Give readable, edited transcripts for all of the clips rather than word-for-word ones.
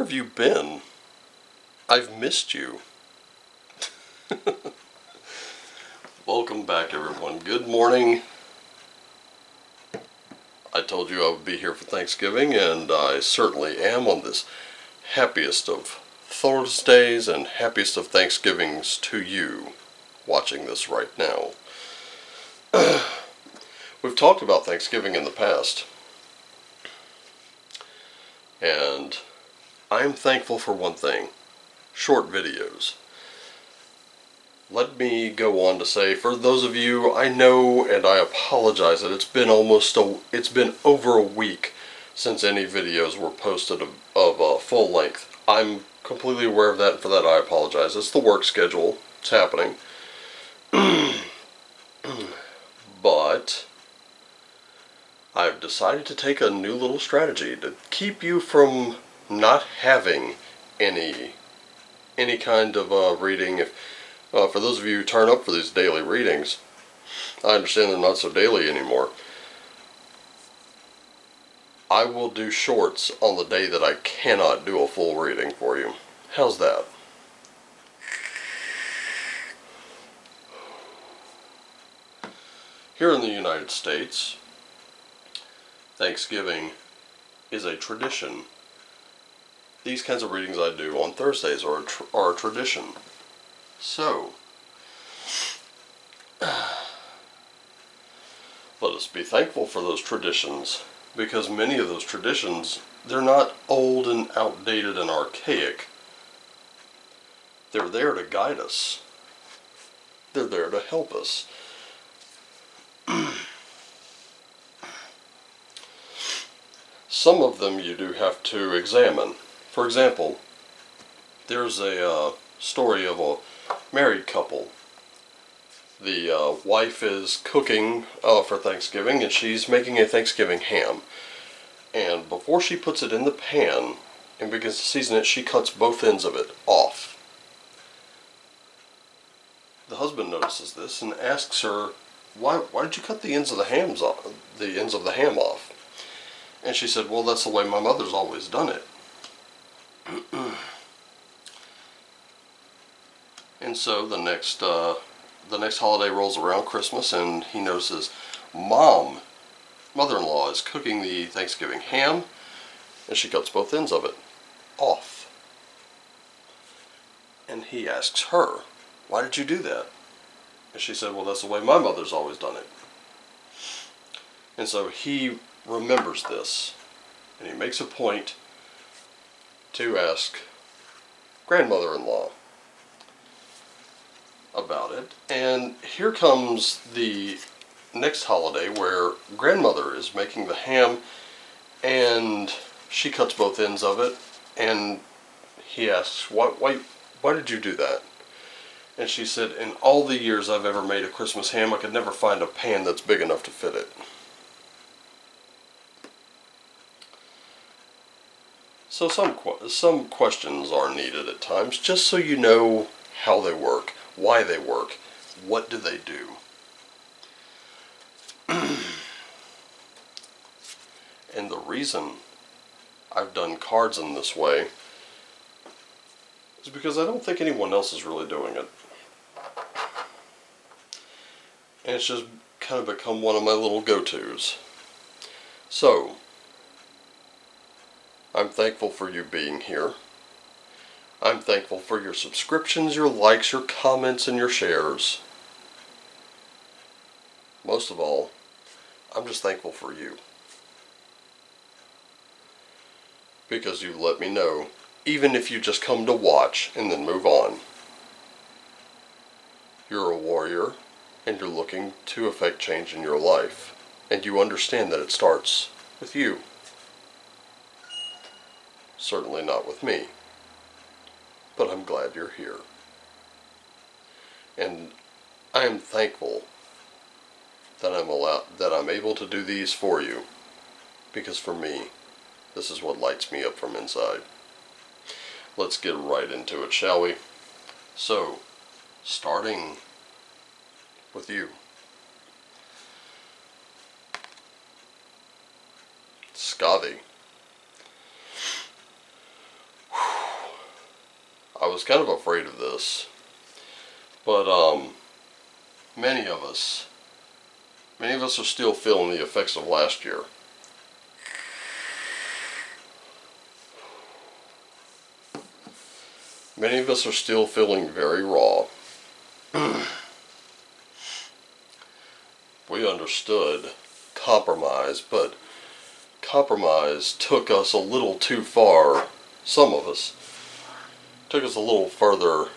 have you been? I've missed you. Welcome back, everyone. Good morning. I told you I would be here for Thanksgiving, and I certainly am on this happiest of Thursdays and happiest of Thanksgivings to you watching this right now. We've talked about Thanksgiving in the past, and I'm thankful for one thing: short videos. Let me go on to say, for those of you, I know and I apologize that it's been over a week since any videos were posted of full length. I'm completely aware of that, and for that I apologize. It's the work schedule. It's happening. But I've decided to take a new little strategy to keep you from not having any kind of reading. For those of you who turn up for these daily readings, I understand they're not so daily anymore. I will do shorts on the day that I cannot do a full reading for you. How's that? Here in the United States, Thanksgiving is a tradition. These kinds of readings I do on Thursdays are a tradition. So, let us be thankful for those traditions, because many of those traditions, they're not old and outdated and archaic. They're there to guide us. They're there to help us. Some of them you do have to examine. For example, there's a story of a married couple. The wife is cooking for Thanksgiving, and she's making a Thanksgiving ham. And before she puts it in the pan and begins to season it, she cuts both ends of it off. The husband notices this and asks her, "Why did you cut the ends of the ham off?" And she said, "Well, that's the way my mother's always done it." And so the next holiday rolls around, Christmas, and he notices mother-in-law is cooking the Thanksgiving ham, and she cuts both ends of it off. And he asks her, "Why did you do that?" And she said, "Well, that's the way my mother's always done it." And so he remembers this, and he makes a point to ask grandmother-in-law about it. And here comes the next holiday where grandmother is making the ham, and she cuts both ends of it, and he asks, why did you do that?" And she said, "In all the years I've ever made a Christmas ham, I could never find a pan that's big enough to fit it." So some questions are needed at times, just so you know how they work, why they work, what do they do. And the reason I've done cards in this way is because I don't think anyone else is really doing it. And it's just kind of become one of my little go-tos. So, I'm thankful for you being here. I'm thankful for your subscriptions, your likes, your comments, and your shares. Most of all, I'm just thankful for you. Because you let me know, even if you just come to watch and then move on. You're a warrior, and you're looking to effect change in your life. And you understand that it starts with you. Certainly not with me. But I'm glad you're here. And I am thankful that I'm able to do these for you, because for me, this is what lights me up from inside. Let's get right into it, shall we? So, starting with you. Scotty. I was kind of afraid of this, but many of us are still feeling the effects of last year. Many of us are still feeling very raw. We understood compromise, but compromise took us a little too far. Some of us took us a little further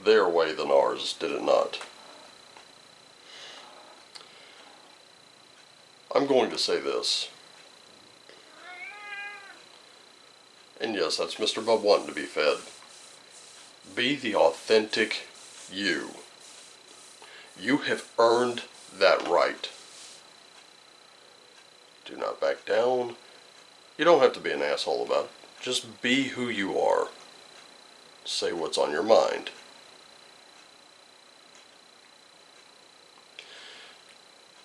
their way than ours, did it not? I'm going to say this. And yes, that's Mr. Bub wanting to be fed. Be the authentic you. You have earned that right. Do not back down. You don't have to be an asshole about it. Just be who you are. Say what's on your mind.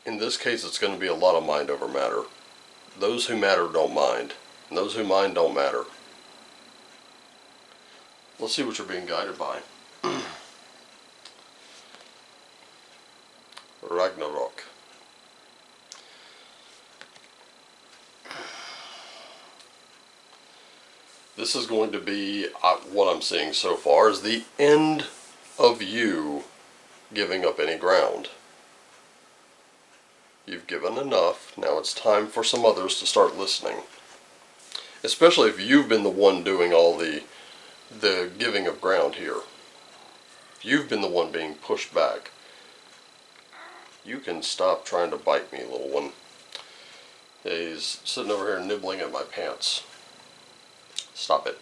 In this case, it's going to be a lot of mind over matter. Those who matter don't mind, and those who mind don't matter. Let's see what you're being guided by. Ragnarok. This is going to be, what I'm seeing so far, is the end of you giving up any ground. You've given enough, now it's time for some others to start listening. Especially if you've been the one doing all the giving of ground here. You've been the one being pushed back. You can stop trying to bite me, little one. Yeah, he's sitting over here nibbling at my pants. Stop it.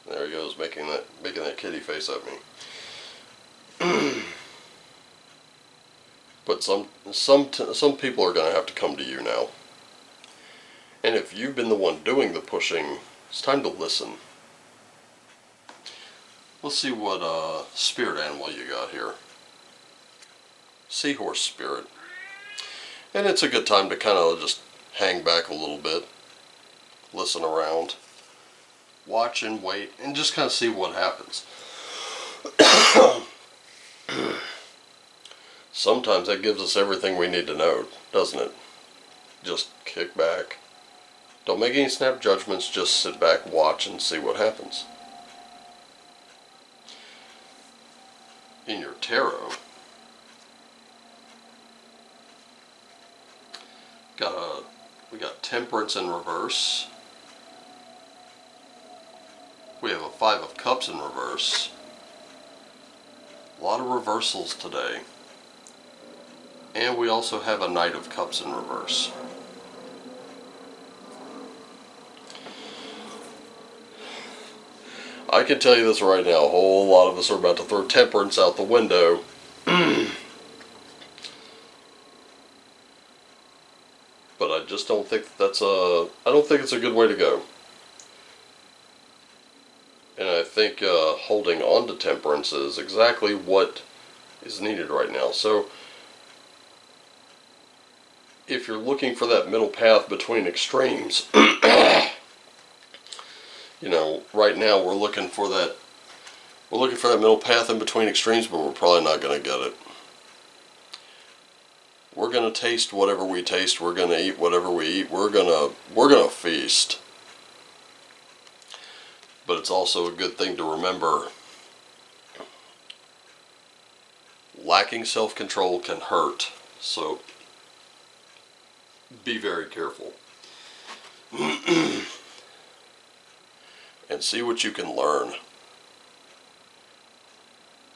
There he goes, making that kitty face at me. But some people are going to have to come to you now. And if you've been the one doing the pushing, it's time to listen. Let's see what spirit animal you got here. Seahorse spirit. And it's a good time to kind of just hang back a little bit. Listen around. Watch and wait and just kind of see what happens. Sometimes that gives us everything we need to know, doesn't it? Just kick back. Don't make any snap judgments, just sit back, watch, and see what happens. In your tarot, we got Temperance in reverse. We have a Five of Cups in reverse. A lot of reversals today. And we also have a Knight of Cups in reverse. I can tell you this right now, a whole lot of us are about to throw Temperance out the window. But I just don't think I don't think it's a good way to go. And I think holding on to Temperance is exactly what is needed right now. So, if you're looking for that middle path between extremes, you know, right now we're looking for that middle path in between extremes, but we're probably not going to get it. We're going to taste whatever we taste. We're going to eat whatever we eat. We're going to feast. But it's also a good thing to remember, lacking self-control can hurt. So be very careful. And see what you can learn.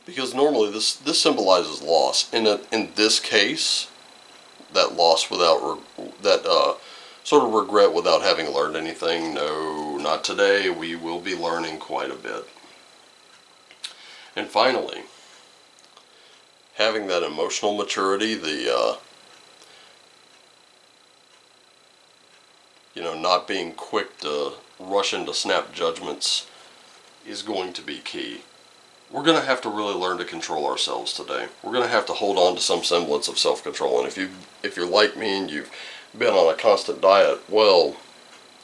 Because normally this symbolizes loss. In this case, that loss without sort of regret without having learned anything. No, not today. We will be learning quite a bit. And finally, having that emotional maturity, not being quick to rush into snap judgments is going to be key. We're going to have to really learn to control ourselves today. We're going to have to hold on to some semblance of self-control. And if you're like me and you've been on a constant diet, well,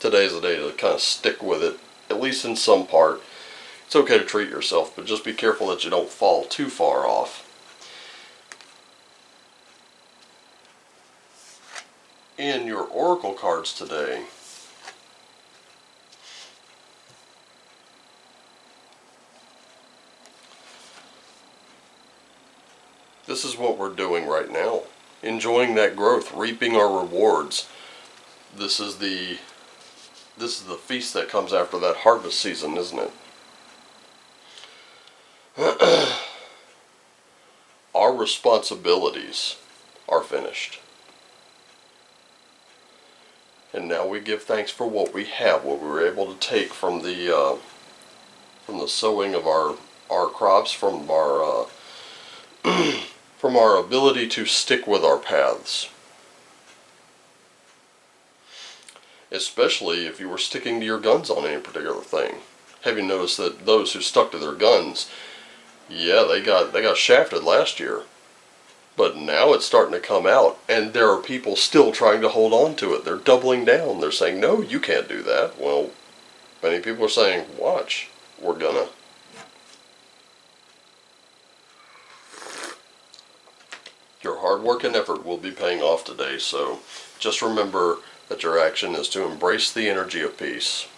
today's the day to kind of stick with it, at least in some part. It's okay to treat yourself, but just be careful that you don't fall too far off. In your oracle cards today, this is what we're doing right now. Enjoying that growth, reaping our rewards. This is the feast that comes after that harvest season, isn't it? Our responsibilities are finished. And now we give thanks for what we have, what we were able to take from the sowing of our crops, from our from our ability to stick with our paths. Especially if you were sticking to your guns on any particular thing. Have you noticed that those who stuck to their guns, yeah, they got shafted last year. But now it's starting to come out, and there are people still trying to hold on to it. They're doubling down. They're saying, no, you can't do that. Well, many people are saying, watch, we're gonna. Your hard work and effort will be paying off today, so just remember that your action is to embrace the energy of peace.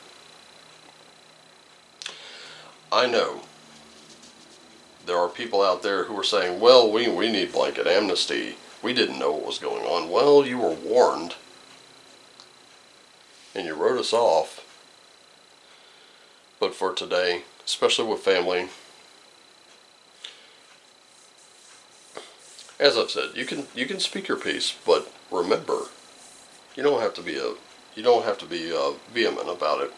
I know there are people out there who are saying, well, we need blanket amnesty. We didn't know what was going on. Well, you were warned, and you wrote us off. But for today, especially with family, as I've said, you can speak your piece, but remember, you don't have to be vehement about it.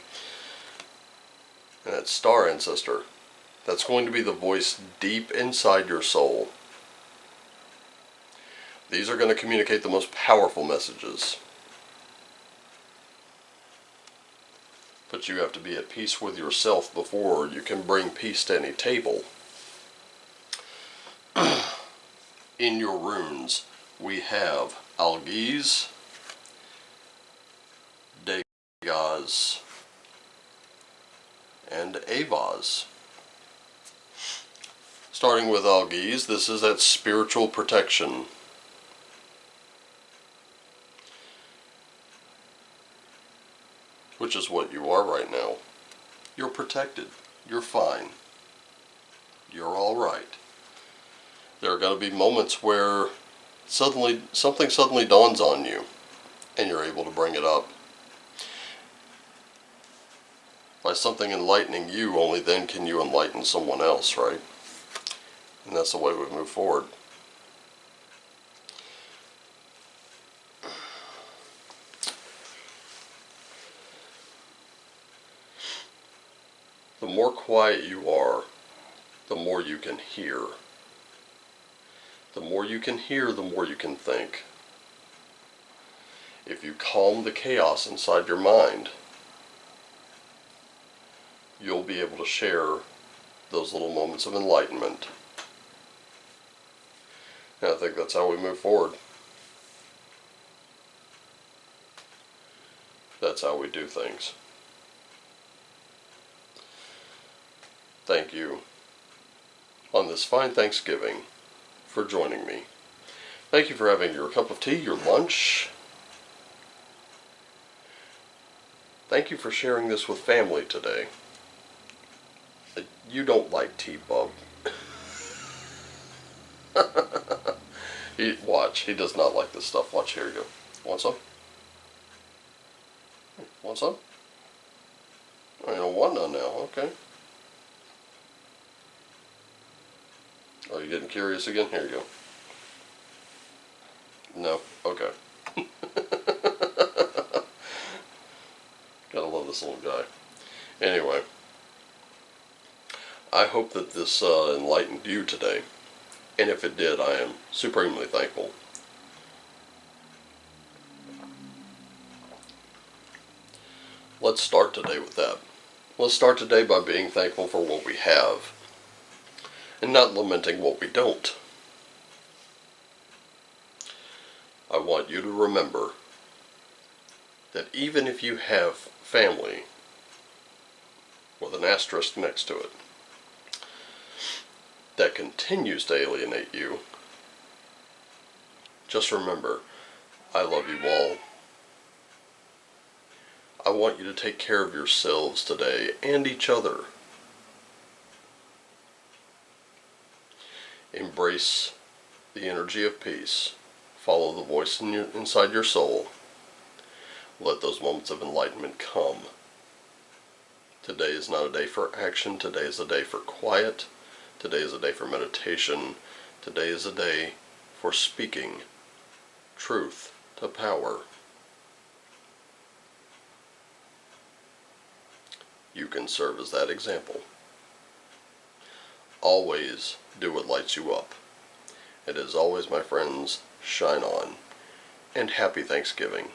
And that star ancestor, that's going to be the voice deep inside your soul. These are going to communicate the most powerful messages. But you have to be at peace with yourself before you can bring peace to any table. In your runes, we have Algiz, Degaz, and Avaz. Starting with Algiz, this is that spiritual protection. Which is what you are right now. You're protected. You're fine. You're alright. There are going to be moments where something suddenly dawns on you, and you're able to bring it up. By something enlightening you, only then can you enlighten someone else, right? And that's the way we move forward. The more quiet you are, the more you can hear. The more you can hear, the more you can think. If you calm the chaos inside your mind, you'll be able to share those little moments of enlightenment. And I think that's how we move forward. That's how we do things. Thank you on this fine Thanksgiving for joining me. Thank you for having your cup of tea, your lunch. Thank you for sharing this with family today. You don't like tea, Bub. Watch, he does not like this stuff. Watch, here you go. Want some? Want some? Oh, you don't want none now, okay. Are you getting curious again? Here you go. No? Okay. Gotta love this little guy. Anyway, I hope that this enlightened you today. And if it did, I am supremely thankful. Let's start today with that. Let's start today by being thankful for what we have, and not lamenting what we don't. I want you to remember that even if you have family, with an asterisk next to it, that continues to alienate you, just remember, I love you all. I want you to take care of yourselves today and each other. Embrace the energy of peace. Follow the voice inside your soul. Let those moments of enlightenment come. Today is not a day for action. Today is a day for quiet. Today is a day for meditation. Today is a day for speaking truth to power. You can serve as that example. Always do what lights you up. And as always, my friends, shine on. And happy Thanksgiving.